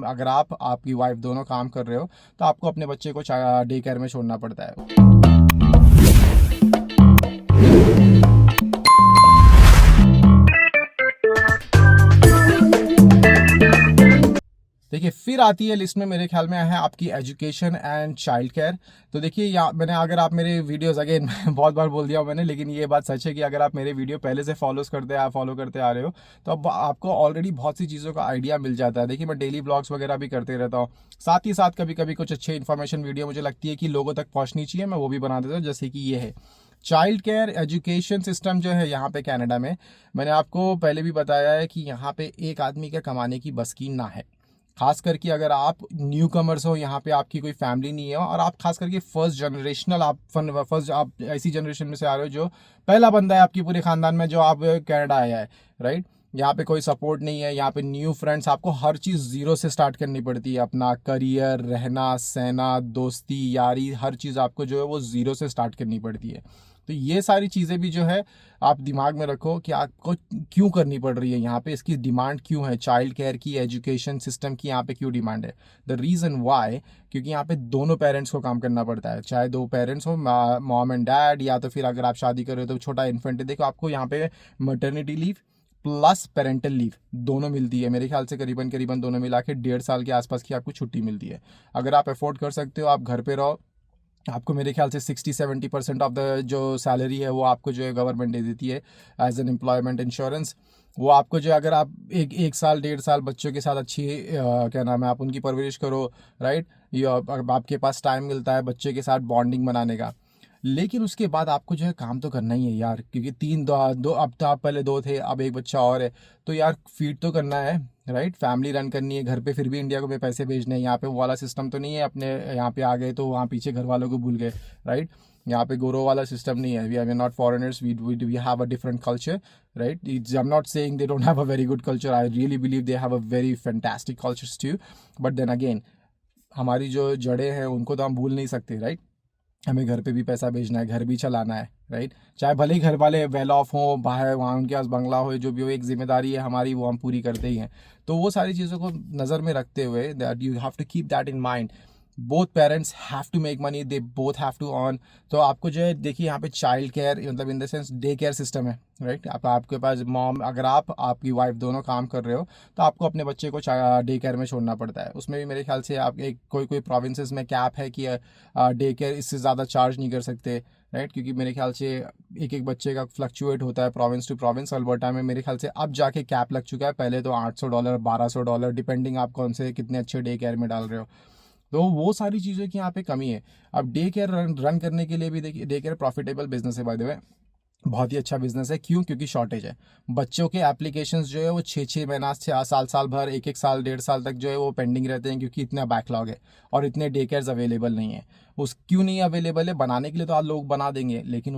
अगर आप आपकी वाइफ दोनों काम कर रहे हो तो आपको अपने बच्चे को डे केयर में छोड़ना पड़ता है। देखिए फिर आती है लिस्ट में मेरे ख्याल में है आपकी एजुकेशन एंड चाइल्ड केयर। तो देखिए यहाँ मैंने अगर आप मेरे वीडियोस अगेन बहुत बार बोल दिया मैंने, लेकिन ये बात सच है कि अगर आप मेरे वीडियो पहले से फॉलो करते आ रहे हो तो अब आपको ऑलरेडी बहुत सी चीज़ों का आइडिया मिल जाता है। देखिए मैं डेली ब्लॉग्स वगैरह भी करते रहता हूँ, साथ ही साथ कभी कभी कुछ अच्छे इन्फॉर्मेशन वीडियो मुझे लगती है कि लोगों तक पहुँचनी चाहिए, मैं वो भी बना देता हूँ, जैसे कि ये है चाइल्ड केयर एजुकेशन सिस्टम जो है यहाँ पे कनाडा में। मैंने आपको पहले भी बताया है कि यहाँ पे एक आदमी के कमाने की बस की ना है, खास करके अगर आप न्यू कमर्स हो, यहाँ पे आपकी कोई फैमिली नहीं है और आप खास करके फर्स्ट आप ऐसी जनरेशन में से आ रहे हो जो पहला बंदा है आपकी पूरे खानदान में जो आप कनाडा आया है, राइट। यहाँ पे कोई सपोर्ट नहीं है, यहाँ पे न्यू फ्रेंड्स, आपको हर चीज़ ज़ीरो से स्टार्ट करनी पड़ती है। अपना करियर, रहना सहना, दोस्ती यारी, हर चीज़ आपको जो है वो ज़ीरो से स्टार्ट करनी पड़ती है। तो ये सारी चीज़ें भी जो है आप दिमाग में रखो कि आपको क्यों करनी पड़ रही है यहाँ पे, इसकी डिमांड क्यों है, चाइल्ड केयर की, एजुकेशन सिस्टम की यहाँ पे क्यों डिमांड है। द रीज़न वाई, क्योंकि यहाँ पे दोनों पेरेंट्स को काम करना पड़ता है, चाहे दो पेरेंट्स हो, मॉम एंड डैड, या तो फिर अगर आप शादी कर रहे हो तो छोटा इन्फेंट है। देखो आपको यहाँ पे maternity leave plus parental leave दोनों मिलती है, मेरे ख्याल से करीबन करीबन दोनों मिला के 1.5 साल के आसपास की आपको छुट्टी मिलती है। अगर आप अफोर्ड कर सकते हो आप घर पे रहो, आपको मेरे ख्याल से 60-70% ऑफ द जो सैलरी है वो आपको जो है गवर्नमेंट दे देती है एज एन एम्प्लॉयमेंट इंश्योरेंस। वो आपको जो अगर आप एक साल 1.5 साल बच्चों के साथ अच्छी क्या नाम है आप उनकी परवरिश करो, राइट, ये आपके पास टाइम मिलता है बच्चे के साथ बॉन्डिंग बनाने का। लेकिन उसके बाद आपको जो है काम तो करना ही है यार, क्योंकि दो अब तो आप पहले दो थे, अब एक बच्चा और है, तो यार फीड तो करना है, राइट, फैमिली रन करनी है घर पे, फिर भी इंडिया को में पैसे भेजने हैं। यहाँ पे वो वाला सिस्टम तो नहीं है अपने यहाँ पे आ गए तो वहाँ पीछे घर वालों को भूल गए, राइट। यहाँ पे गोरो वाला सिस्टम नहीं है, we are not foreigners, we have a different culture, right. I am not saying they don't have a very good culture, I really believe they have a very fantastic cultures too, but then again हमारी जो जड़ें हैं उनको तो हम भूल नहीं सकते, राइट। हमें घर पे भी पैसा भेजना है, घर भी चलाना है, राइट। चाहे भले ही घर वाले वेल ऑफ हों, बाहर वहाँ उनके पास बंगला हो, जो भी हो, एक जिम्मेदारी है हमारी वो हम पूरी करते ही हैं। तो वो सारी चीज़ों को नज़र में रखते हुए that you have to keep that in mind, both parents have to make money, they both have to earn. तो आपको जो है देखिए यहाँ पे चाइल्ड केयर मतलब in the sense day care system है, राइट। आपके पास मॉम, अगर आप आपकी वाइफ दोनों काम कर रहे हो तो आपको अपने बच्चे को डे केयर में छोड़ना पड़ता है। उसमें भी मेरे ख्याल से आप एक कोई प्रोविंसेस में कैप है कि डे केयर इससे ज़्यादा चार्ज नहीं कर सकते, राइट, क्योंकि मेरे ख्याल से एक एक बच्चे का फ्लक्चुएट होता है प्रोविंस टू प्रोविंस। अल्बर्टा में मेरे ख्याल से अब जाके कैप लग चुका है, पहले तो $800 $1200 डिपेंडिंग आप कौन से कितने अच्छे डे केयर में डाल रहे हो। तो वो सारी चीज़ों की यहाँ पे कमी है। अब डे केयर रन करने के लिए भी देखिए डे केयर प्रॉफिटेबल बिजनेस है बाय द वे, बहुत ही अच्छा बिजनेस है। क्यों? क्योंकि शॉर्टेज है बच्चों के एप्लीकेशंस जो है वो 6-6 महीना, 6 साल भर, 1-1 साल 1.5 साल तक जो है वो पेंडिंग रहते हैं, क्योंकि इतना बैकलॉग है और इतने डे केयर्स अवेलेबल नहीं है। उस क्यों नहीं अवेलेबल है? बनाने के लिए तो आप लोग बना देंगे, लेकिन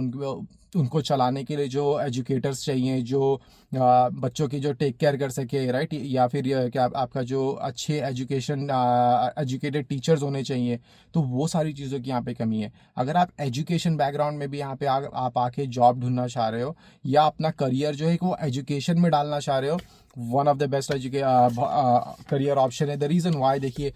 उनको चलाने के लिए जो एजुकेटर्स चाहिए, जो बच्चों की जो टेक केयर कर सके, राइट, या फिर क्या आपका जो अच्छे एजुकेटेड टीचर्स होने चाहिए, तो वो सारी चीज़ों की यहाँ पे कमी है। अगर आप एजुकेशन बैकग्राउंड में भी यहाँ पे आप आके जॉब ढूंढना चाह रहे हो या अपना करियर जो है वो एजुकेशन में डालना चाह रहे हो, one of the best career option है। द रीज़न वाई, देखिए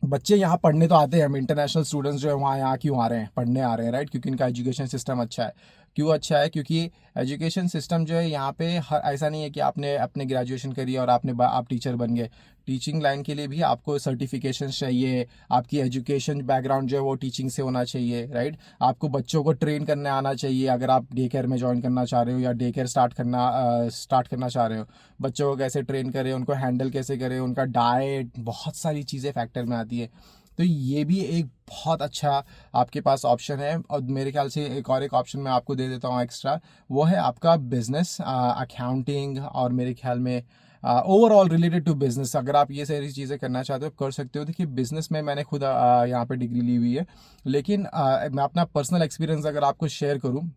बच्चे यहाँ पढ़ने तो आते हैं, हम इंटरनेशनल स्टूडेंट्स जो है वहाँ यहाँ क्यों आ रहे हैं, पढ़ने आ रहे हैं, राइट, क्योंकि इनका एजुकेशन सिस्टम अच्छा है। क्यों अच्छा है? क्योंकि एजुकेशन सिस्टम जो है यहाँ पे ऐसा नहीं है कि आपने अपने ग्रेजुएशन करी और आप टीचर बन गए। टीचिंग लाइन के लिए भी आपको सर्टिफिकेशन चाहिए, आपकी एजुकेशन बैकग्राउंड जो है वो टीचिंग से होना चाहिए, राइट। आपको बच्चों को ट्रेन करने आना चाहिए अगर आप डे केयर में ज्वाइन करना चाह रहे हो या डे केयर स्टार्ट करना चाह रहे हो। बच्चों को कैसे ट्रेन करें, उनको हैंडल कैसे करें, उनका डाइट, बहुत सारी चीज़ें फैक्टर में आती है। तो ये भी एक बहुत अच्छा आपके पास ऑप्शन है। और मेरे ख्याल से एक ऑप्शन मैं आपको दे देता हूँ एक्स्ट्रा, वो है आपका बिजनेस अकाउंटिंग, और मेरे ख्याल में ओवरऑल रिलेटेड टू बिजनेस। अगर आप ये सारी चीज़ें करना चाहते हो कर सकते हो। देखिए बिजनेस में मैंने खुद यहाँ पे डिग्री ली हुई है, लेकिन मैं अपना पर्सनल एक्सपीरियंस अगर आपको शेयर करूँ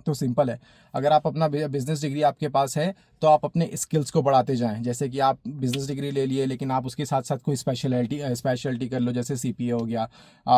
तो सिंपल है। अगर आप अपना बिजनेस डिग्री आपके पास है तो आप अपने स्किल्स को बढ़ाते जाएं। जैसे कि आप बिजनेस डिग्री ले लिए लेकिन आप उसके साथ साथ कोई स्पेशलिटी कर लो, जैसे सीपीए हो गया,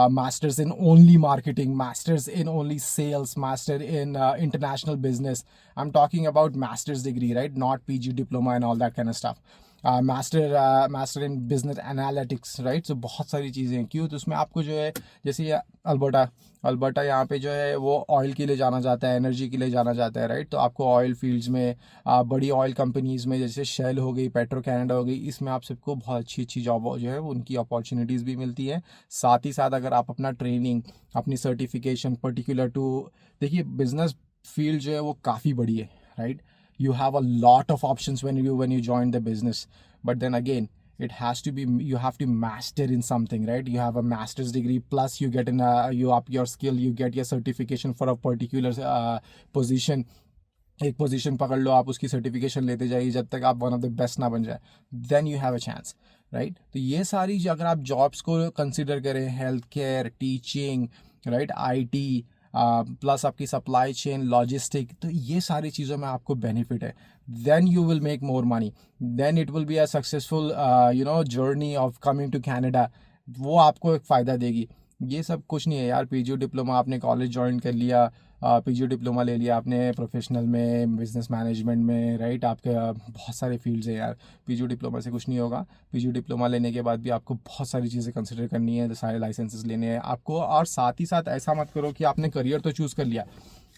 masters in only marketing, masters in only sales, master in international business. I am talking about masters degree, right, not PG diploma and all that kind of stuff. Master in business analytics, right. So बहुत सारी चीज़ें हैं। क्यों? तो उसमें आपको जो है, जैसे ये अल्बर्टा यहाँ पे जो है वो ऑयल के लिए जाना जाता है, एनर्जी के लिए जाना जाता है, राइट। तो आपको ऑयल फील्ड्स में बड़ी ऑयल कंपनीज़ में जैसे शेल हो गई, पेट्रो कैनेडा हो गई, इसमें आप सबको बहुत अच्छी अच्छी जॉब जो है उनकी अपॉर्चुनिटीज़ भी मिलती है। साथ ही साथ अगर आप अपना ट्रेनिंग, अपनी सर्टिफिकेशन पर्टिकुलर टू, देखिए बिजनेस फील्ड जो है वो काफ़ी बड़ी है, right. You have a lot of options when you join the business, but then again it has to be, you have to master in something, right? You have a master's degree plus you get in you up your skill, you get your certification for a particular position. एक position पकड़ लो, आप उसकी certification लेते जाइए जब तक आप one of the best ना बन जाए, then you have a chance, right. तो ये सारी अगर आप जॉब्स को कंसिडर करें, health care, teaching, right, IT, plus आपकी सप्लाई चेन, लॉजिस्टिक, तो ये सारी चीज़ों में आपको बेनिफिट है, then you will make more money, then it will be a successful journey of coming to Canada, वो आपको एक फ़ायदा देगी। ये सब कुछ नहीं है यार, पीजी डिप्लोमा आपने कॉलेज ज्वाइन कर लिया, पीजी डिप्लोमा ले लिया आपने प्रोफेशनल में, बिजनेस मैनेजमेंट में, राइट, आपके बहुत सारे फील्ड्स हैं यार। पीजी डिप्लोमा से कुछ नहीं होगा। पीजी डिप्लोमा लेने के बाद भी आपको बहुत सारी चीज़ें कंसिडर करनी है, सारे लाइसेंसेस लेने हैं आपको। और साथ ही साथ ऐसा मत करो कि आपने करियर तो चूज़ कर लिया,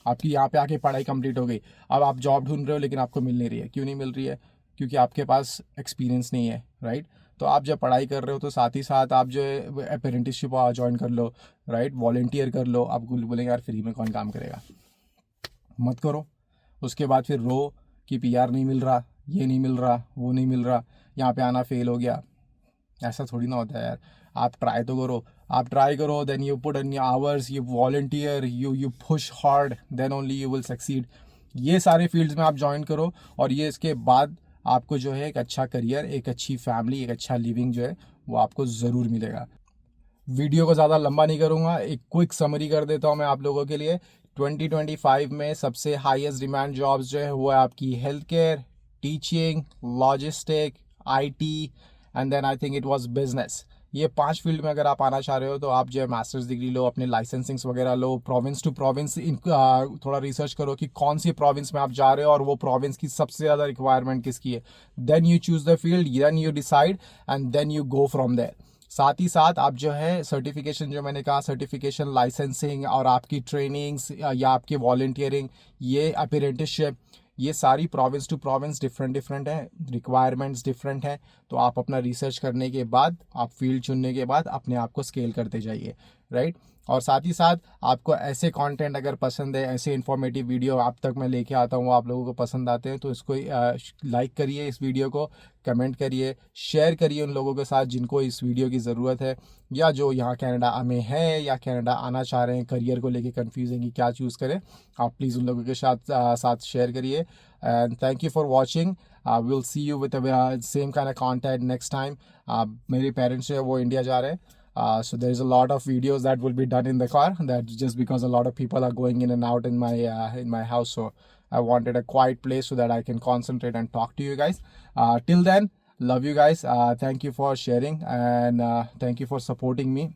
आपकी यहाँ पे आके पढ़ाई कंप्लीट हो गई, अब आप जॉब ढूंढ रहे हो लेकिन आपको मिल नहीं रही है। क्यों नहीं मिल रही है? क्योंकि आपके पास एक्सपीरियंस नहीं है, राइट। तो आप जब पढ़ाई कर रहे हो तो साथ ही साथ आप जो है अप्रेंटिसशिप ज्वाइन कर लो, राइट, वॉलंटियर कर लो। आप बोलेंगे यार फ्री में कौन काम करेगा, मत करो। उसके बाद फिर रो कि पीआर नहीं मिल रहा, ये नहीं मिल रहा, वो नहीं मिल रहा, यहाँ पे आना फेल हो गया। ऐसा थोड़ी ना होता है यार। आप ट्राई तो करो, आप ट्राई करो, then you put in hours, you volunteer, you push hard, then only you will succeed. ये सारे फील्ड्स में आप ज्वाइन करो, और ये इसके बाद आपको जो है एक अच्छा करियर, एक अच्छी फैमिली, एक अच्छा लिविंग जो है वो आपको ज़रूर मिलेगा। वीडियो को ज़्यादा लंबा नहीं करूँगा, एक क्विक समरी कर देता हूँ मैं आप लोगों के लिए। 2025 में सबसे हाईएस्ट डिमांड जॉब्स जो है वो है आपकी health care, teaching, logistic, IT, and then I think it was business. ये 5 फील्ड में अगर आप आना चाह रहे हो तो आप जो है मास्टर्स डिग्री लो, अपने लाइसेंसिंग्स वगैरह लो, प्रोविंस टू प्रोविंस थोड़ा रिसर्च करो कि कौन सी प्रोविंस में आप जा रहे हो और वो प्रोविंस की सबसे ज़्यादा रिक्वायरमेंट किसकी है। Then you choose the field, then you decide, and then you go from there. साथ ही साथ आप जो है सर्टिफिकेशन, जो मैंने कहा सर्टिफिकेशन, लाइसेंसिंग और आपकी ट्रेनिंग्स या आपकी वॉलंटियरिंग, ये अप्रेंटिसशिप, ये सारी प्रोविंस टू प्रोविंस डिफरेंट है, रिक्वायरमेंट्स डिफरेंट है। तो आप अपना रिसर्च करने के बाद, आप फील्ड चुनने के बाद अपने आप को स्केल करते जाइए, राइट। और साथ ही साथ आपको ऐसे कंटेंट अगर पसंद है, ऐसे इन्फॉर्मेटिव वीडियो आप तक मैं लेके आता हूँ, आप लोगों को पसंद आते हैं, तो इसको लाइक करिए, इस वीडियो को कमेंट करिए, शेयर करिए उन लोगों के साथ जिनको इस वीडियो की ज़रूरत है, या जो यहाँ कनाडा में है या कनाडा आना चाह रहे हैं, करियर को लेके कंफ्यूज हैं कि क्या चूज़ करें। आप प्लीज़ उन लोगों के साथ शेयर करिए। And thank you for watching. Will see you with same kind of content next time. मेरे पेरेंट्स जो है वो इंडिया जा रहे हैं, so there is a lot of videos that will be done in the car, that just because a lot of people are going in and out in my house, so I wanted a quiet place so that I can concentrate and talk to you guys. Till then, love you guys. Thank you for sharing, and thank you for supporting me.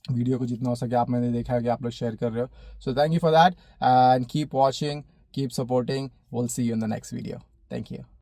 Video को जितना हो सके आप, मैंने देखा है कि आप लोग शेयर कर रहे हो, so thank you for that, and keep watching, keep supporting. We'll see you in the next video. Thank you.